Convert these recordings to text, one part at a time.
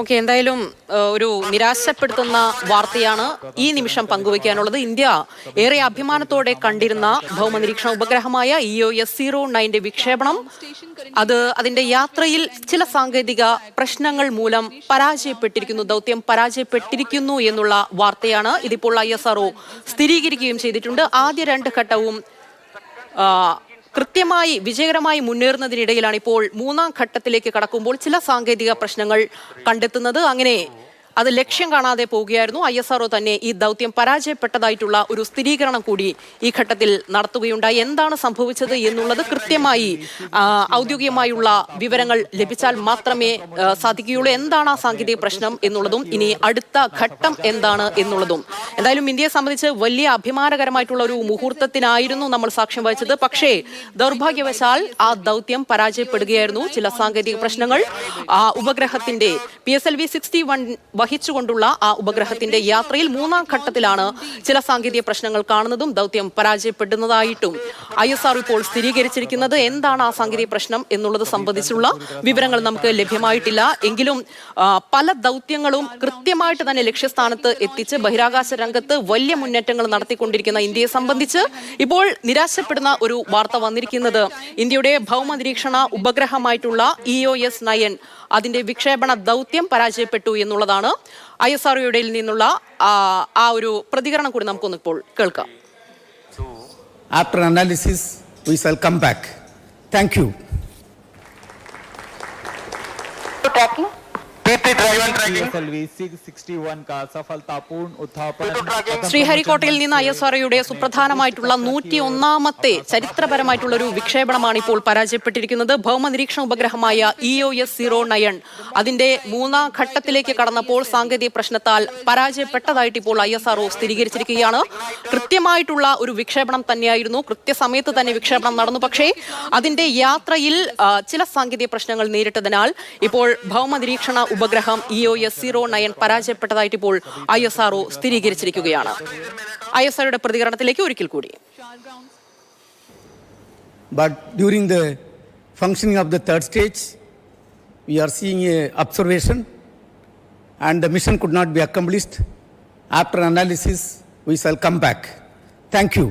Okay, എന്തായാലും ഒരു നിരാശപ്പെടുത്തുന്ന വാർത്തയാണ് ഈ നിമിഷം പങ്കുവയ്ക്കാനുള്ളത്. ഇന്ത്യ ഏറെ അഭിമാനത്തോടെ കണ്ടിരുന്ന ഭൗമനിരീക്ഷണ ഉപഗ്രഹമായ EOS-09 വിക്ഷേപണം അതിന്റെ യാത്രയിൽ ചില സാങ്കേതിക പ്രശ്നങ്ങൾ മൂലം പരാജയപ്പെട്ടിരിക്കുന്നു, ദൗത്യം പരാജയപ്പെട്ടിരിക്കുന്നു എന്നുള്ള വാർത്തയാണ്. ഇതിപ്പോൾ ISRO സ്ഥിരീകരിക്കുകയും ചെയ്തിട്ടുണ്ട്. ആദ്യ രണ്ട് ഘട്ടവും കൃത്യമായി വിജയകരമായി മുന്നേറുന്നതിനിടയിലാണ് ഇപ്പോൾ മൂന്നാം ഘട്ടത്തിലേക്ക് കടക്കുമ്പോൾ ചില സാങ്കേതിക പ്രശ്നങ്ങൾ കണ്ടെത്തുന്നത്. അങ്ങനെ അത് ലക്ഷ്യം കാണാതെ പോവുകയായിരുന്നു. ISRO തന്നെ ഈ ദൗത്യം പരാജയപ്പെട്ടതായിട്ടുള്ള ഒരു സ്ഥിരീകരണം കൂടി ഈ ഘട്ടത്തിൽ നടത്തുകയുണ്ടായി. എന്താണ് സംഭവിച്ചത് എന്നുള്ളത് കൃത്യമായി ഔദ്യോഗികമായുള്ള വിവരങ്ങൾ ലഭിച്ചാൽ മാത്രമേ സാധിക്കുകയുള്ളൂ. എന്താണ് ആ സാങ്കേതിക പ്രശ്നം എന്നുള്ളതും ഇനി അടുത്ത ഘട്ടം എന്താണ് എന്നുള്ളതും. എന്തായാലും ഇന്ത്യയെ സംബന്ധിച്ച് വലിയ അഭിമാനകരമായിട്ടുള്ള ഒരു മുഹൂർത്തത്തിനായിരുന്നു നമ്മൾ സാക്ഷ്യം വഹിച്ചത്. പക്ഷേ ദൗർഭാഗ്യവശാൽ ആ ദൗത്യം പരാജയപ്പെടുകയായിരുന്നു. ചില സാങ്കേതിക പ്രശ്നങ്ങൾ ഉപഗ്രഹത്തിന്റെ PSLV-61 വഹിച്ചുകൊണ്ടുള്ള ആ ഉപഗ്രഹത്തിന്റെ യാത്രയിൽ മൂന്നാം ഘട്ടത്തിലാണ് ചില സാങ്കേതിക പ്രശ്നങ്ങൾ കാണുന്നതും ദൗത്യം പരാജയപ്പെടുന്നതായിട്ടും ISRO ഇപ്പോൾ സ്ഥിരീകരിച്ചിരിക്കുന്നത്. എന്താണ് ആ സാങ്കേതിക പ്രശ്നം എന്നുള്ളത് സംബന്ധിച്ചുള്ള വിവരങ്ങൾ നമുക്ക് ലഭ്യമായിട്ടില്ല. എങ്കിലും പല ദൗത്യങ്ങളും കൃത്യമായിട്ട് തന്നെ ലക്ഷ്യസ്ഥാനത്ത് എത്തിച്ച് ബഹിരാകാശ രംഗത്ത് വലിയ മുന്നേറ്റങ്ങൾ നടത്തിക്കൊണ്ടിരിക്കുന്ന ഇന്ത്യയെ സംബന്ധിച്ച് ഇപ്പോൾ നിരാശപ്പെടുന്ന ഒരു വാർത്ത വന്നിരിക്കുന്നത് ഇന്ത്യയുടെ ഭൗമനിരീക്ഷണ ഉപഗ്രഹമായിട്ടുള്ള EOS-9 അതിന്റെ വിക്ഷേപണ ദൗത്യം പരാജയപ്പെട്ടു എന്നുള്ളതാണ്. ISROയുടെ നിന്നുള്ള ആ ഒരു പ്രതികരണം കൂടി നമുക്കൊന്ന് ഇപ്പോൾ കേൾക്കാം. After analysis, we shall come back. Thank you. ശ്രീഹരിക്കോട്ടയിൽ നിന്ന് ISROയുടെ സുപ്രധാനമായിട്ടുള്ള 101ാമത്തെ ചരിത്രപരമായിട്ടുള്ള ഒരു വിക്ഷേപണമാണ് ഇപ്പോൾ പരാജയപ്പെട്ടിരിക്കുന്നത്. ഭൗമനിരീക്ഷണ ഉപഗ്രഹമായ EOS-09 അതിന്റെ മൂന്നാം ഘട്ടത്തിലേക്ക് കടന്നപ്പോൾ സാങ്കേതിക പ്രശ്നത്താൽ പരാജയപ്പെട്ടതായിട്ട് ഇപ്പോൾ ISRO സ്ഥിരീകരിച്ചിരിക്കുകയാണ്. കൃത്യമായിട്ടുള്ള ഒരു വിക്ഷേപണം തന്നെയായിരുന്നു, കൃത്യസമയത്ത് തന്നെ വിക്ഷേപണം നടന്നു. പക്ഷേ അതിന്റെ യാത്രയിൽ ചില സാങ്കേതിക പ്രശ്നങ്ങൾ നേരിട്ടതിനാൽ ഇപ്പോൾ ഭൗമനിരീക്ഷണ ഉപഗ്രഹം EOS-09 പരാജയപ്പെട്ടതായിട്ട് ഇപ്പോൾ ISRO സ്ഥിരീകരിച്ചിരിക്കുകയാണ്. ISROയുടെ പ്രതികരണത്തിലേക്ക് ഒരിക്കൽ കൂടി. But during the functioning of the third stage, we are seeing a observation and the mission could not be accomplished. After analysis, we shall come back. Thank you.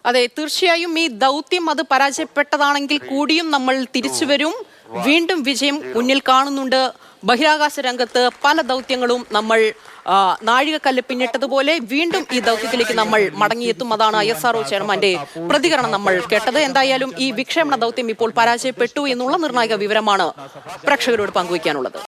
അതെ, തീർച്ചയായും ഈ ദൗത്യം അത് പരാജയപ്പെട്ടതാണെങ്കിൽ കൂടിയും നമ്മൾ തിരിച്ചു വരും. വീണ്ടും വിജയം മുന്നിൽ കാണുന്നുണ്ട്. ബഹിരാകാശ രംഗത്ത് പല ദൗത്യങ്ങളും നമ്മൾ നാഴികക്കല്ല് പിന്നിട്ടതുപോലെ വീണ്ടും ഈ ദൗത്യത്തിലേക്ക് നമ്മൾ മടങ്ങിയെത്തും. അതാണ് ISRO ചെയർമാന്റെ പ്രതികരണം നമ്മൾ കേട്ടത്. എന്തായാലും ഈ വിക്ഷേപണ ദൗത്യം ഇപ്പോൾ പരാജയപ്പെട്ടു എന്നുള്ള നിർണായക വിവരമാണ് പ്രേക്ഷകരോട് പങ്കുവയ്ക്കാനുള്ളത്.